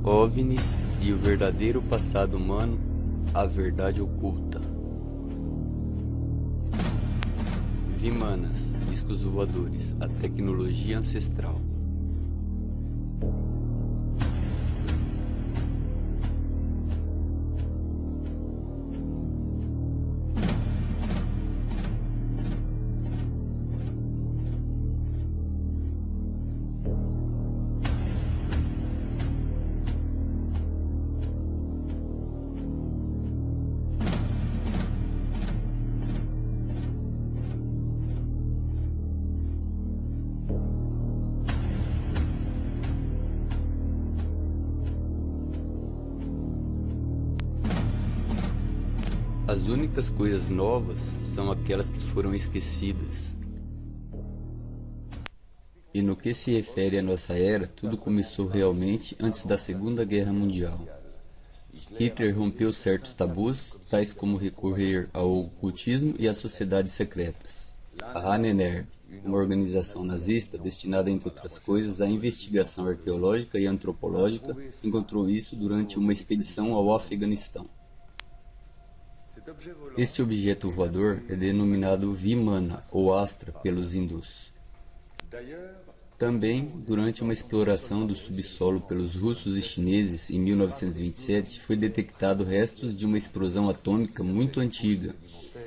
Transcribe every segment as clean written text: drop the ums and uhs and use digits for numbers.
OVNIs e o verdadeiro passado humano, a verdade oculta. Vimanas, discos voadores, a tecnologia ancestral. As únicas coisas novas são aquelas que foram esquecidas. E no que se refere à nossa era, tudo começou realmente antes da Segunda Guerra Mundial. Hitler rompeu certos tabus, tais como recorrer ao ocultismo e às sociedades secretas. A Ahnenerbe, uma organização nazista destinada, entre outras coisas, à investigação arqueológica e antropológica, encontrou isso durante uma expedição ao Afeganistão. Este objeto voador é denominado Vimana, ou Astra, pelos hindus. Também, durante uma exploração do subsolo pelos russos e chineses em 1927, foi detectado restos de uma explosão atômica muito antiga.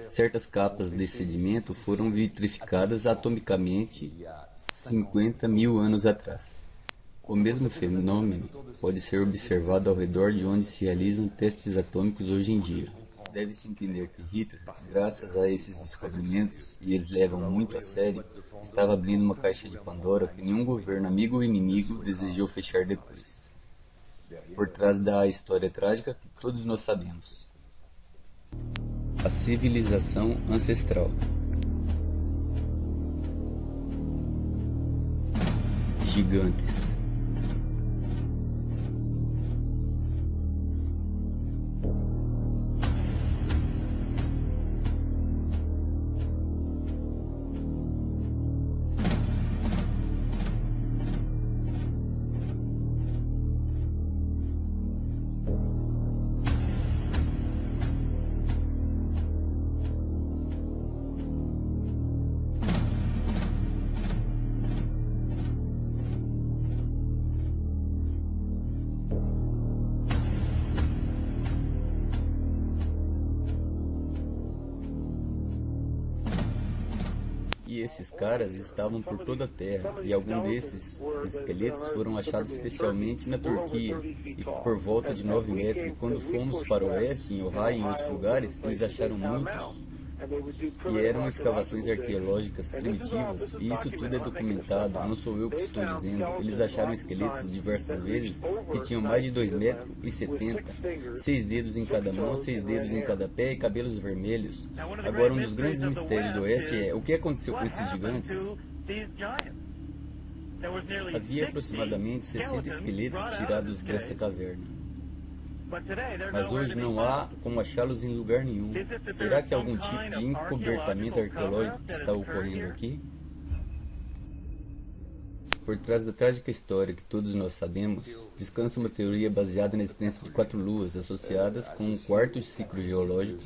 Certas capas de sedimento foram vitrificadas atomicamente 50 mil anos atrás. O mesmo fenômeno pode ser observado ao redor de onde se realizam testes atômicos hoje em dia. Deve-se entender que Hitler, graças a esses descobrimentos, e eles levam muito a sério, estava abrindo uma caixa de Pandora que nenhum governo, amigo ou inimigo, desejou fechar depois. Por trás da história trágica que todos nós sabemos. A civilização ancestral. Gigantes. E esses caras estavam por toda a Terra, e alguns desses esqueletos foram achados especialmente na Turquia, e por volta de 9 metros, e quando fomos para o oeste, em Ohio e em outros lugares, eles acharam muitos, e eram escavações arqueológicas primitivas, e isso tudo é documentado, não sou eu que estou dizendo. Eles acharam esqueletos diversas vezes que tinham mais de 2,70 m, 6 dedos em cada mão, 6 dedos em cada pé e cabelos vermelhos. Agora, um dos grandes mistérios do oeste é o que aconteceu com esses gigantes. Havia aproximadamente 60 esqueletos tirados dessa caverna. Mas hoje não há como achá-los em lugar nenhum. Será que há algum tipo de encobertamento arqueológico que está ocorrendo aqui? Por trás da trágica história que todos nós sabemos, descansa uma teoria baseada na existência de 4 luas associadas com um quarto ciclo geológico.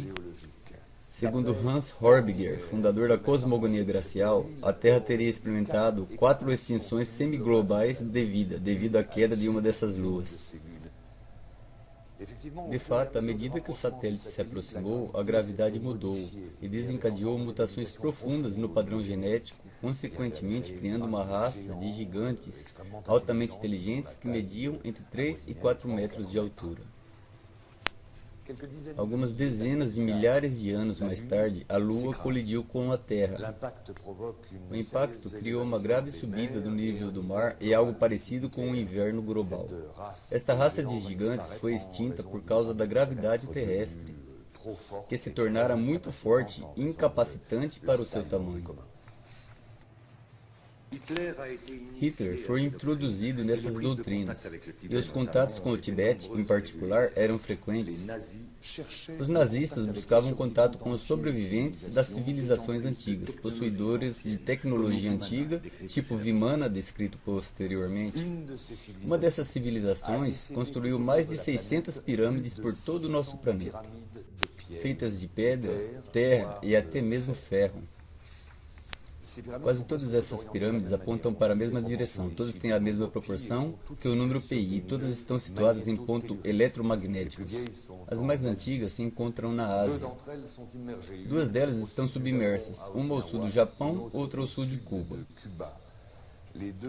Segundo Hans Horbiger, fundador da cosmogonia glacial, a Terra teria experimentado 4 extinções semiglobais devido à queda de uma dessas luas. De fato, à medida que o satélite se aproximou, a gravidade mudou e desencadeou mutações profundas no padrão genético, consequentemente criando uma raça de gigantes altamente inteligentes que mediam entre 3 e 4 metros de altura. Algumas dezenas de milhares de anos mais tarde, a Lua colidiu com a Terra. O impacto criou uma grave subida do nível do mar e algo parecido com um inverno global. Esta raça de gigantes foi extinta por causa da gravidade terrestre, que se tornara muito forte e incapacitante para o seu tamanho. Hitler foi introduzido nessas doutrinas, e os contatos com o Tibete, em particular, eram frequentes. Os nazistas buscavam contato com os sobreviventes das civilizações antigas, possuidores de tecnologia antiga, tipo Vimana, descrito posteriormente. Uma dessas civilizações construiu mais de 600 pirâmides por todo o nosso planeta, feitas de pedra, terra e até mesmo ferro. Quase todas essas pirâmides apontam para a mesma direção, todas têm a mesma proporção que o número pi e todas estão situadas em pontos eletromagnéticos. As mais antigas se encontram na Ásia. Duas delas estão submersas, uma ao sul do Japão, outra ao sul de Cuba.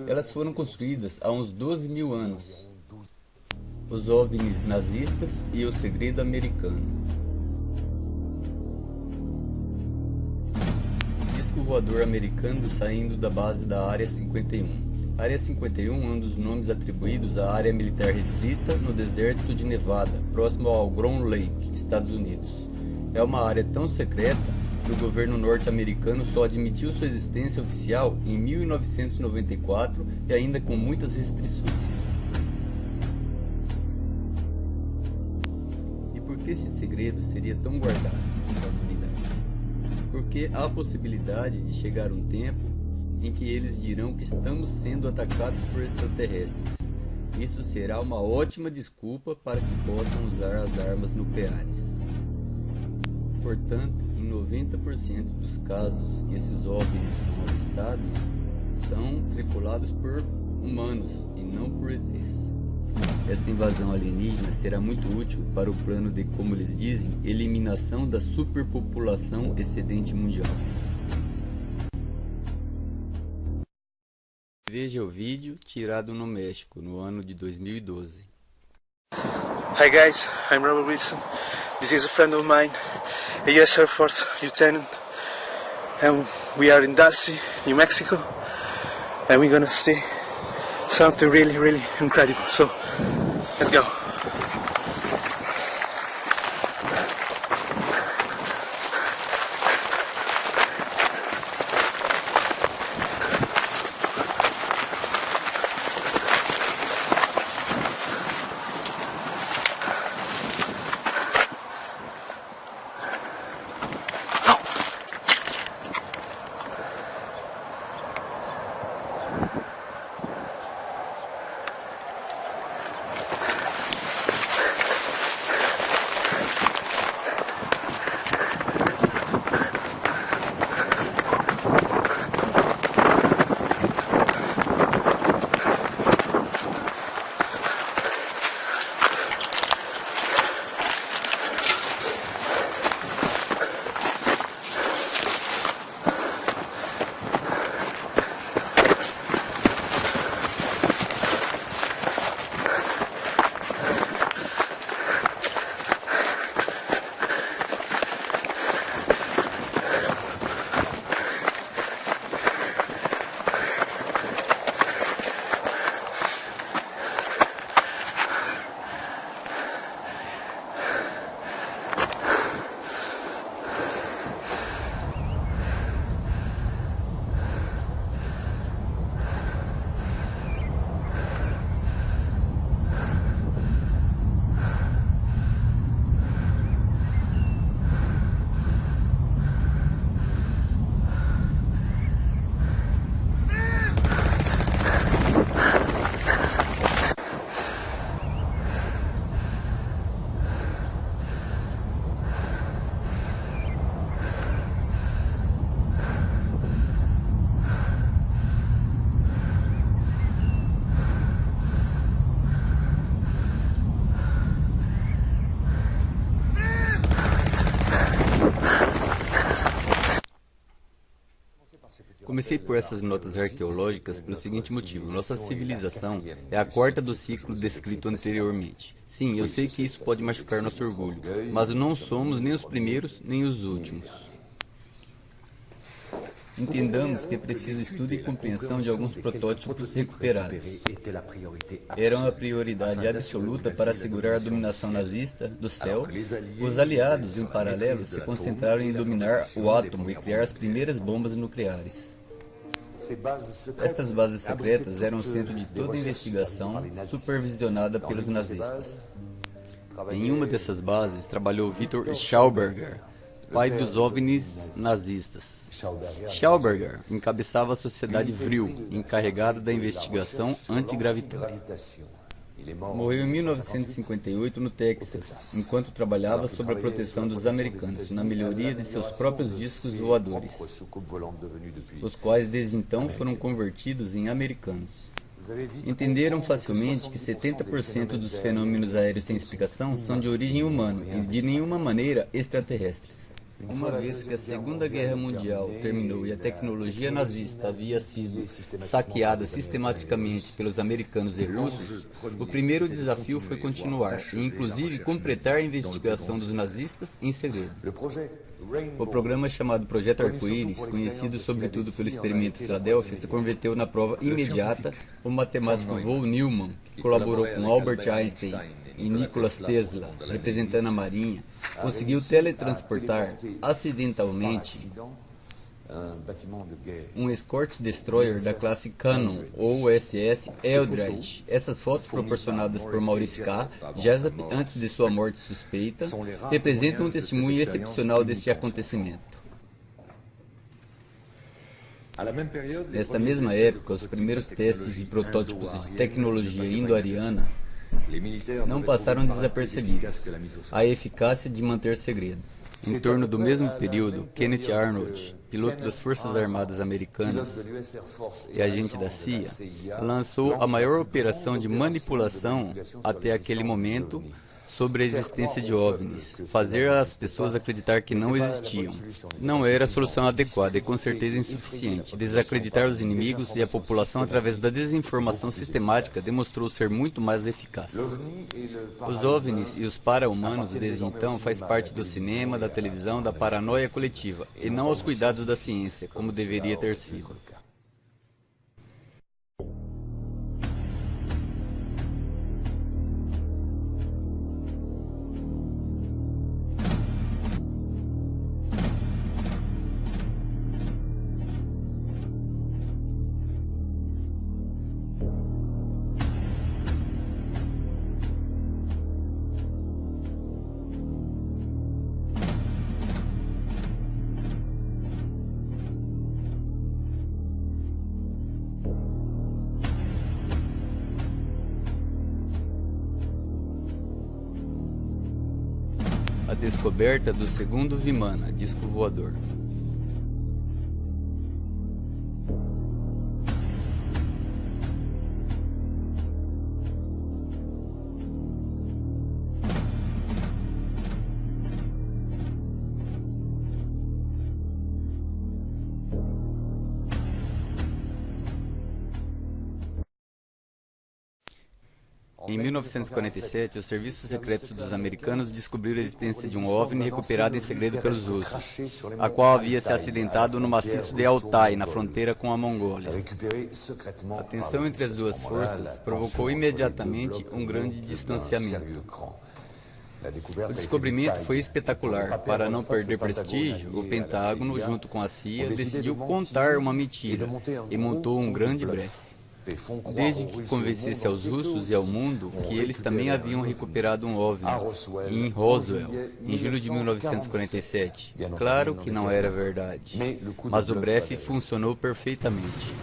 Elas foram construídas há uns 12.000 anos. Os OVNIs nazistas e o segredo americano. Disco voador americano saindo da base da Área 51. A Área 51 é um dos nomes atribuídos à área militar restrita no deserto de Nevada, próximo ao Ground Lake, Estados Unidos. É uma área tão secreta que o governo norte-americano só admitiu sua existência oficial em 1994 e ainda com muitas restrições. E por que esse segredo seria tão guardado pela humanidade? Porque há a possibilidade de chegar um tempo em que eles dirão que estamos sendo atacados por extraterrestres. Isso será uma ótima desculpa para que possam usar as armas nucleares. Portanto, em 90% dos casos que esses OVNIs são avistados, são tripulados por humanos e não por ETs. Esta invasão alienígena será muito útil para o plano de, como eles dizem, eliminação da superpopulação excedente mundial. Veja o vídeo tirado no México, no ano de 2012. Hi guys, I'm Robert Wilson. This is a friend of mine, a US Air Force lieutenant, and we are in Dulce, New Mexico, and we're gonna see something really incredible. So, let's go. Comecei por essas notas arqueológicas pelo seguinte motivo: nossa civilização é a quarta do ciclo descrito anteriormente. Sim, eu sei que isso pode machucar nosso orgulho, mas não somos nem os primeiros nem os últimos. Entendamos que é preciso estudo e compreensão de alguns protótipos recuperados. Eram a prioridade absoluta para assegurar a dominação nazista do céu. Os aliados, em paralelo, se concentraram em dominar o átomo e criar as primeiras bombas nucleares. Estas bases secretas eram o centro de toda a investigação, supervisionada pelos nazistas. Em uma dessas bases trabalhou Victor Schauberger, pai dos OVNIs nazistas. Schauberger encabeçava a Sociedade Vril, encarregada da investigação antigravitória. Morreu em 1958 no Texas, enquanto trabalhava sobre a proteção dos americanos na melhoria de seus próprios discos voadores, os quais desde então foram convertidos em americanos. Entenderam facilmente que 70% dos fenômenos aéreos sem explicação são de origem humana e de nenhuma maneira extraterrestres. Uma vez que a Segunda Guerra Mundial terminou e a tecnologia nazista havia sido saqueada sistematicamente pelos americanos e russos, o primeiro desafio foi continuar e, inclusive, completar a investigação dos nazistas em segredo. O programa chamado Projeto Arco-Íris, conhecido sobretudo pelo experimento Filadélfia, se converteu na prova imediata. O matemático von Neumann, que colaborou com Albert Einstein e Nikola Tesla, representando a Marinha, conseguiu teletransportar acidentalmente um escort destroyer da classe Cannon ou USS Eldridge. Essas fotos proporcionadas por Maurice K. Jessup antes de sua morte suspeita representam um testemunho excepcional deste acontecimento. Nesta mesma época, os primeiros testes de protótipos de tecnologia indo-ariana não passaram desapercebidos. A eficácia de manter segredo. Em torno do mesmo período, Kenneth Arnold, piloto das Forças Armadas Americanas e agente da CIA, lançou a maior operação de manipulação até aquele momento sobre a existência de OVNIs, fazer as pessoas acreditar que não existiam. Não era a solução adequada e com certeza insuficiente. Desacreditar os inimigos e a população através da desinformação sistemática demonstrou ser muito mais eficaz. Os OVNIs e os para-humanos desde então faz parte do cinema, da televisão, da paranoia coletiva, e não aos cuidados da ciência, como deveria ter sido. A descoberta do segundo Vimana, disco voador. Em 1947, os serviços secretos dos americanos descobriram a existência de um OVNI recuperado em segredo pelos russos, a qual havia se acidentado no maciço de Altai, na fronteira com a Mongólia. A tensão entre as duas forças provocou imediatamente um grande distanciamento. O descobrimento foi espetacular. Para não perder prestígio, o Pentágono, junto com a CIA, decidiu contar uma mentira e montou um grande blefe. Desde que convencesse aos russos e ao mundo que eles também haviam recuperado um OVNI em Roswell, em julho de 1947. Claro que não era verdade, mas o blefe funcionou perfeitamente.